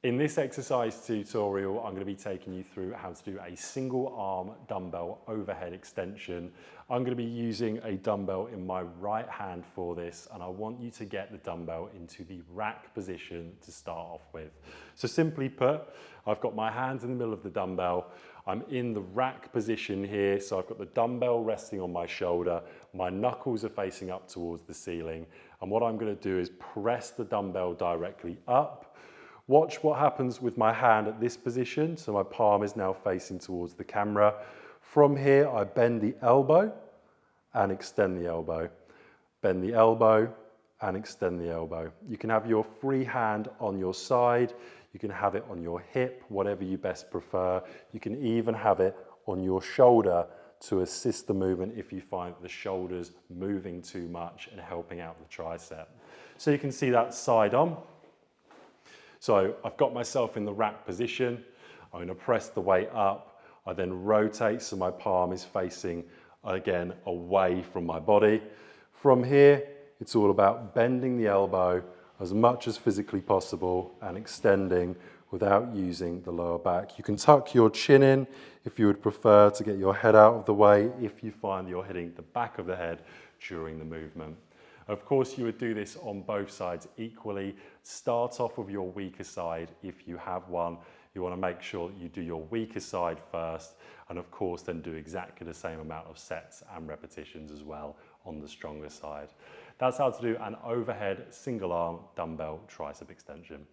In this exercise tutorial, I'm going to be taking you through how to do a single arm dumbbell overhead extension. I'm going to be using a dumbbell in my right hand for this, and I want you to get the dumbbell into the rack position to start off with. So simply put, I've got my hands in the middle of the dumbbell. I'm in the rack position here, so I've got the dumbbell resting on my shoulder. My knuckles are facing up towards the ceiling, and what I'm going to do is press the dumbbell directly up. Watch what happens with my hand at this position. So my palm is now facing towards the camera. From here, I bend the elbow and extend the elbow. Bend the elbow and extend the elbow. You can have your free hand on your side. You can have it on your hip, whatever you best prefer. You can even have it on your shoulder to assist the movement if you find the shoulders moving too much and helping out the tricep. So you can see that side on. So I've got myself in the rack position. I'm going to press the weight up. I then rotate so my palm is facing again away from my body. From here, it's all about bending the elbow as much as physically possible and extending without using the lower back. You can tuck your chin in if you would prefer to get your head out of the way if you find you're hitting the back of the head during the movement. Of course, you would do this on both sides equally. Start off with your weaker side if you have one. You want to make sure that you do your weaker side first, and of course then do exactly the same amount of sets and repetitions as well on the stronger side. That's how to do an overhead single arm dumbbell tricep extension.